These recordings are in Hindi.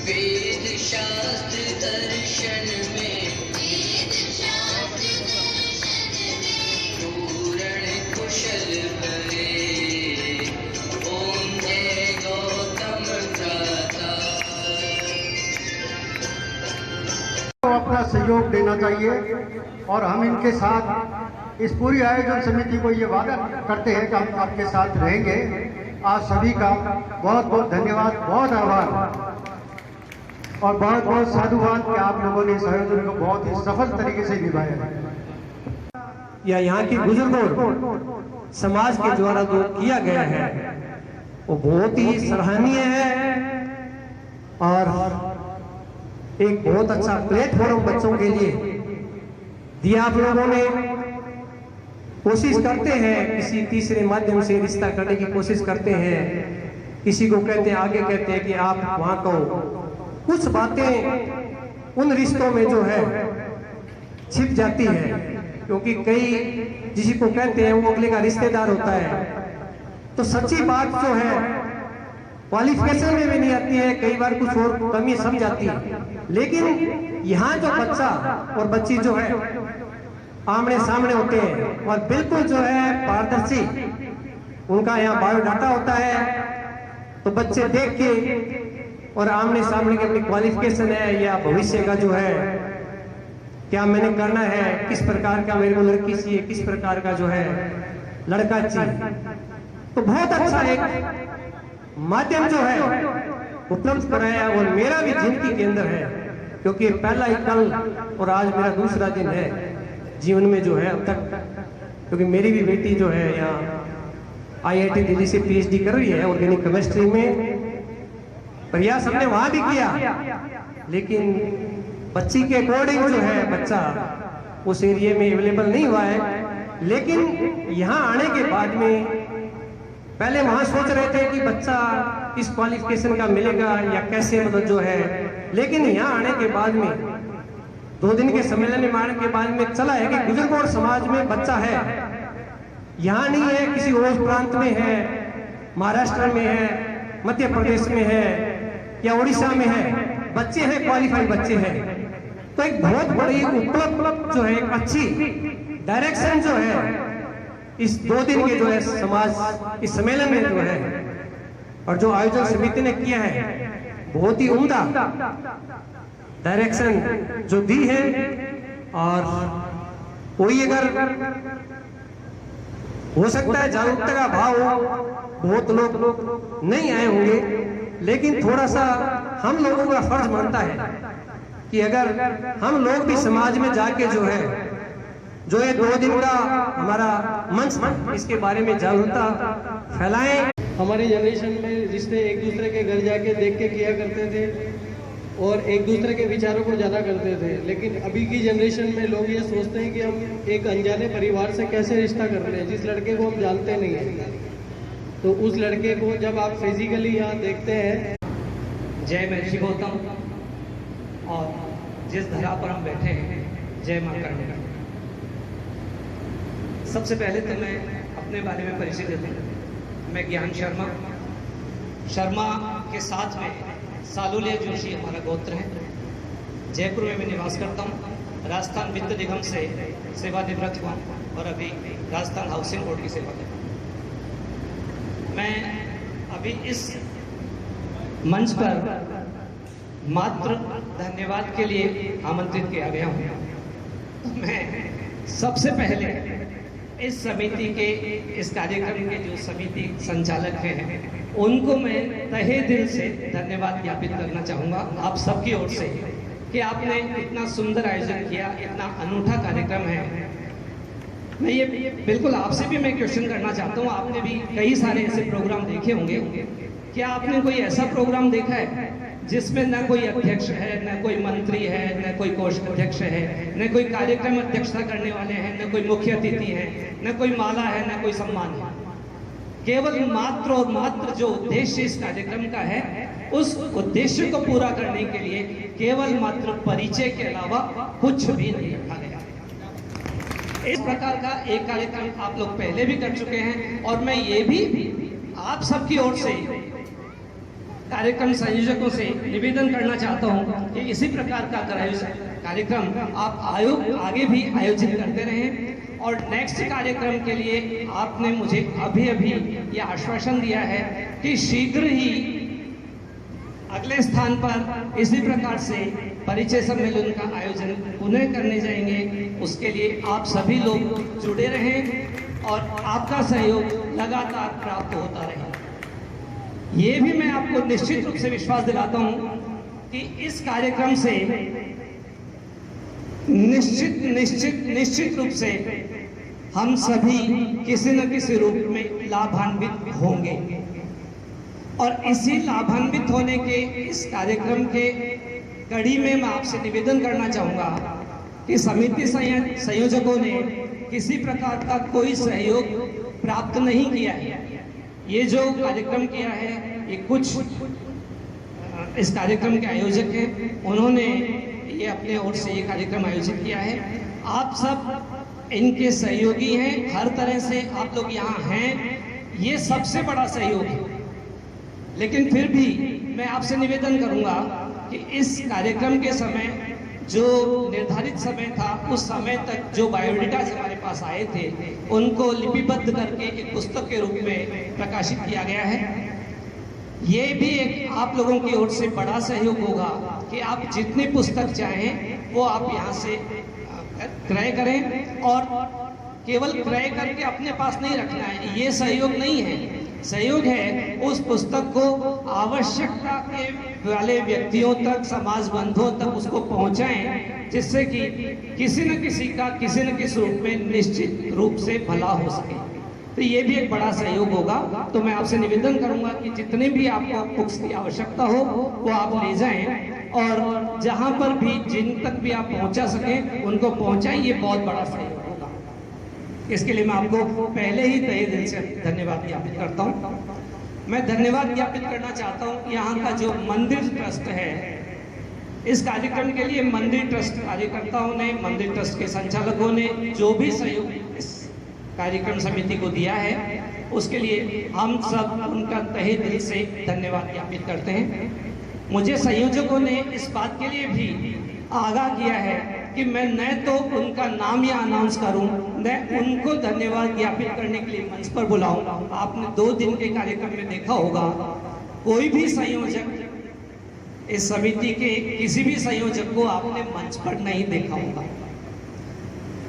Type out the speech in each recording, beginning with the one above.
वेद शास्त्र दर्शन में पूर्ण कुशल भरे। ओम जय गौतम भ्राता। अपना सहयोग देना चाहिए और हम इनके साथ इस पूरी आयोजन समिति को ये वादा करते हैं कि हम आपके साथ रहेंगे। आप सभी का बहुत बहुत धन्यवाद, बहुत आभार और बहुत बहुत साधुवाद कि आप लोगों ने इस आयोजन को बहुत ही सफल तरीके से निभाया। या यहाँ के बुजुर्गों समाज के द्वारा जो किया गया है वो बहुत ही सराहनीय है और एक बहुत अच्छा प्लेटफॉर्म बच्चों के लिए दिया। आप लोगों ने कोशिश करते हैं किसी तीसरे माध्यम से रिश्ता करने की कोशिश करते हैं, किसी को कहते हैं आगे कहते हैं कि आप वहां कहो। कुछ बातें उन रिश्तों में जो है छिप जाती है, क्योंकि कई जिसी को कहते हैं वो अगले का रिश्तेदार होता है। तो सच्ची बात जो है क्वालिफिकेशन में भी नहीं आती है, कई बार कुछ और कमी समझ जाती है। लेकिन यहाँ जो बच्चा और बच्ची जो है आमने सामने होते हैं और बिल्कुल जो है पारदर्शी उनका यहाँ बायोडाटा होता है, तो बच्चे देख के और आमने सामने की अपनी क्वालिफिकेशन है या भविष्य का जो है क्या मैंने करना है, किस प्रकार का मेरे को लड़की चाहिए, किस प्रकार का जो है लड़का चाहिए, तो बहुत अच्छा एक माध्यम जो है उपलब्ध कराया। और मेरा भी जिंदगी के अंदर है, क्योंकि पहला ही कल और आज मेरा दूसरा दिन है जीवन में जो है अब तक, क्योंकि मेरी भी बेटी जो है यहाँ IIT दिल्ली से PhD कर रही है ऑर्गेनिक केमिस्ट्री में। प्रयास हमने वहां भी किया, लेकिन बच्ची के अकॉर्डिंग जो है बच्चा उस एरिया में अवेलेबल नहीं हुआ है। लेकिन यहाँ आने के बाद में पहले वहां सोच रहे थे कि बच्चा इस क्वालिफिकेशन का मिलेगा या कैसे, मतलब जो है, लेकिन यहाँ आने के बाद में 2 दिन के सम्मेलन में आने के बाद में चला है कि बुजुर्गों और समाज में बच्चा है, यहाँ नहीं है, किसी और प्रांत में है, महाराष्ट्र में है, मध्य प्रदेश में है या उड़ीसा में है, बच्चे हैं, क्वालिफाइड बच्चे हैं। तो एक बहुत बड़ी उपलब्ध जो है, एक अच्छी डायरेक्शन जो है इस 2 दिन के जो है समाज इस सम्मेलन में जो है और जो आयोजन समिति ने किया है, बहुत ही उम्दा डायरेक्शन जो दी है। और कोई अगर हो सकता है जागरूकता का भाव हो, बहुत लोग नहीं आए होंगे, लेकिन थोड़ा सा हम लोगों का फर्ज बनता है कि अगर हम लोग भी समाज में जाके जो है जो ये 2 दिन का हमारा मंच इसके बारे में जागरूकता फैलाएं। हमारी जनरेशन में रिश्ते एक दूसरे के घर जाके देख के किया करते थे और एक दूसरे के विचारों को जाना करते थे। लेकिन अभी की जनरेशन में लोग ये सोचते हैं कि हम एक अनजाने परिवार से कैसे रिश्ता कर रहे हैं, जिस लड़के को हम जानते नहीं हैं। तो उस लड़के को जब आप फिजिकली यहाँ देखते हैं। जय महर्षि गौतम। और जिस धरा पर हम बैठे हैं, जय मां करने। सबसे पहले तो मैं अपने बारे में परिचय देता हूँ। मैं ज्ञान शर्मा के साथ में सालुलिया जोशी हमारा गोत्र है। जयपुर में मैं निवास करता हूँ। राजस्थान वित्त निगम से सेवानिवृत्त हुआ और अभी राजस्थान हाउसिंग बोर्ड की सेवा करता हूँ। मैं अभी इस मंच पर मात्र धन्यवाद के लिए आमंत्रित किया गया हूँ। मैं सबसे पहले इस समिति के, इस कार्यक्रम के जो समिति संचालक हैं, उनको मैं तहे दिल से धन्यवाद ज्ञापित करना चाहूँगा आप सबकी ओर से कि आपने इतना सुंदर आयोजन किया, इतना अनूठा कार्यक्रम है। मैं ये बिल्कुल आपसे भी मैं क्वेश्चन करना चाहता हूँ, आपने भी कई सारे ऐसे प्रोग्राम देखे होंगे, क्या आपने कोई ऐसा प्रोग्राम देखा है जिसमें न कोई अध्यक्ष है, न कोई मंत्री है, न कोई कोषाध्यक्ष है, न कोई कार्यक्रम अध्यक्षता करने वाले हैं, न कोई मुख्य अतिथि है, न कोई माला है, न कोई सम्मान है। केवल मात्र और मात्र जो उद्देश्य इस कार्यक्रम का है, उस उद्देश्य को पूरा करने के लिए केवल मात्र परिचय के अलावा कुछ भी नहीं रखा गया। इस प्रकार का एक कार्यक्रम आप लोग पहले भी कर चुके हैं और मैं ये भी आप सबकी ओर से कार्यक्रम संयोजकों से निवेदन करना चाहता हूं कि इसी प्रकार का कार्यक्रम आप आगे भी आयोजित करते रहें। और नेक्स्ट कार्यक्रम के लिए आपने मुझे अभी ये आश्वासन दिया है कि शीघ्र ही अगले स्थान पर इसी प्रकार से परिचय सम्मेलन का आयोजन पुनः करने जाएंगे। उसके लिए आप सभी लोग जुड़े रहें और आपका सहयोग लगातार प्राप्त होता रहे। ये भी मैं आपको निश्चित रूप से विश्वास दिलाता हूं कि इस कार्यक्रम से निश्चित रूप से हम सभी किसी न किसी रूप में लाभान्वित होंगे। और इसी लाभान्वित होने के इस कार्यक्रम के कड़ी में मैं आपसे निवेदन करना चाहूँगा कि समिति संयोजकों ने किसी प्रकार का कोई सहयोग प्राप्त नहीं किया है। ये जो कार्यक्रम किया है, ये कुछ इस कार्यक्रम के आयोजक हैं, उन्होंने ये अपने ओर से ये कार्यक्रम आयोजित किया है। आप सब इनके सहयोगी हैं, हर तरह से आप लोग यहाँ हैं, ये सबसे बड़ा सहयोग है। लेकिन फिर भी मैं आपसे निवेदन करूंगा कि इस कार्यक्रम के समय जो निर्धारित समय था, उस समय तक जो बायोडेटास हमारे पास आए थे उनको लिपिबद्ध करके एक पुस्तक के रूप में प्रकाशित किया गया है। ये भी एक आप लोगों की ओर से बड़ा सहयोग होगा कि आप जितनी पुस्तक चाहें वो आप यहाँ से क्रय करें, और केवल क्रय करके अपने पास नहीं रखना है। ये सहयोग नहीं है, सहयोग है उस पुस्तक को आवश्यकता के वाले व्यक्तियों तक, समाज बंधुओं तक उसको पहुंचाएं, जिससे कि किसी न किसी का किसी न किसी रूप में निश्चित रूप से भला हो सके। तो ये भी एक बड़ा सहयोग होगा। तो मैं आपसे निवेदन करूंगा कि जितने भी आपको बुक्स की आवश्यकता हो वो आप ले जाएं, और जहां पर भी जिन तक भी आप पहुंचा सकें उनको पहुंचाएं। ये बहुत बड़ा सहयोग होगा। इसके लिए मैं आपको पहले ही तहे दिल से धन्यवाद ज्ञापित करता हूँ। मैं धन्यवाद ज्ञापित करना चाहता हूँ यहाँ का जो मंदिर ट्रस्ट है, इस कार्यक्रम के लिए मंदिर ट्रस्ट कार्यकर्ताओं ने, मंदिर ट्रस्ट के संचालकों ने जो भी सहयोग इस कार्यक्रम समिति को दिया है, उसके लिए हम सब उनका तहे दिल से धन्यवाद ज्ञापित करते हैं। मुझे संयोजकों ने इस बात के लिए भी आगाह किया है कि मैं न तो उनका नाम या अनाउंस करूं, न उनको धन्यवाद ज्ञापित करने के लिए मंच पर बुलाऊं। आपने 2 दिन के कार्यक्रम में देखा होगा, कोई भी संयोजक, इस समिति के किसी भी संयोजक को आपने मंच पर नहीं देखा होगा।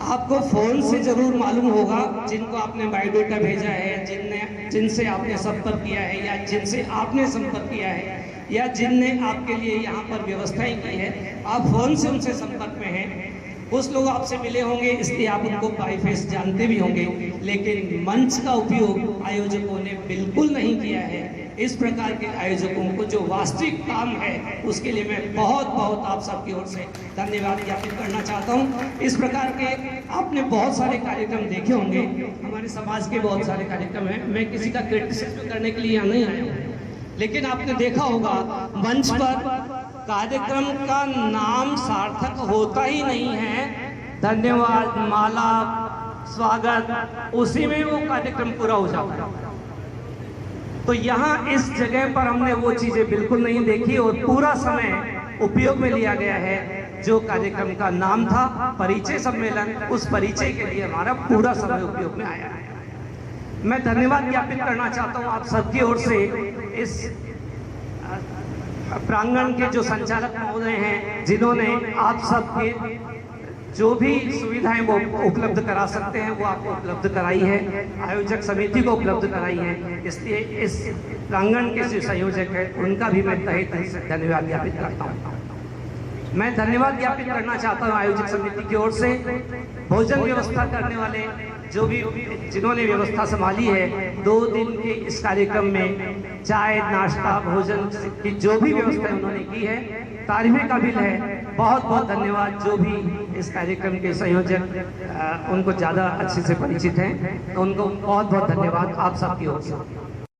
आपको फोन से जरूर मालूम होगा, जिनको आपने बायोडेटा भेजा है, जिनसे आपने संपर्क किया है, या जिनसे आपने संपर्क किया है, या जिनने आपके लिए यहाँ पर व्यवस्थाएं की है, आप फोन से उनसे संपर्क में हैं। कुछ लोग आपसे मिले होंगे, इसलिए आप उनको बाई फेस जानते भी होंगे, लेकिन मंच का उपयोग आयोजकों ने बिल्कुल नहीं किया है। इस प्रकार के आयोजकों को जो वास्तविक काम है, उसके लिए मैं बहुत बहुत आप सबकी ओर से धन्यवाद ज्ञापित करना चाहता हूँ। इस प्रकार के आपने बहुत सारे कार्यक्रम देखे होंगे, हमारे समाज के बहुत सारे कार्यक्रम हैं। मैं किसी का क्रिटिसिज्म करने के लिए यहाँ नहीं आया हूँ, लेकिन आपने देखा होगा मंच पर कार्यक्रम का नाम सार्थक होता ही नहीं है। धन्यवाद, माला, स्वागत, उसी में वो कार्यक्रम पूरा हो जाता है। तो यहाँ इस जगह पर हमने वो चीजें बिल्कुल नहीं देखी, और पूरा समय उपयोग में लिया गया है। जो कार्यक्रम का नाम था परिचय सम्मेलन, उस परिचय के लिए हमारा पूरा समय उपयोग में आया है। मैं धन्यवाद ज्ञापित करना चाहता हूँ आप सबकी ओर से। इस प्रांगण के जो संचालक महोदय हैं, जिन्होंने आप सबके जो भी सुविधाएं वो उपलब्ध करा सकते हैं, वो आपको उपलब्ध कराई है, आयोजक समिति को उपलब्ध कराई है। इसलिए इस प्रांगण के जो संयोजक है, उनका भी मैं तहे दिल से धन्यवाद ज्ञापित करता हूँ। मैं धन्यवाद ज्ञापित करना चाहता हूँ आयोजक समिति की ओर से। भोजन व्यवस्था करने वाले जो भी, जिन्होंने व्यवस्था संभाली है 2 दिन के इस कार्यक्रम में, चाय, नाश्ता, भोजन की जो भी व्यवस्था उन्होंने की है, तारीफे काबिल है। बहुत बहुत धन्यवाद। जो भी इस कार्यक्रम के संयोजक उनको ज़्यादा अच्छे से परिचित हैं, तो उनको बहुत बहुत धन्यवाद आप सबकी ओर से।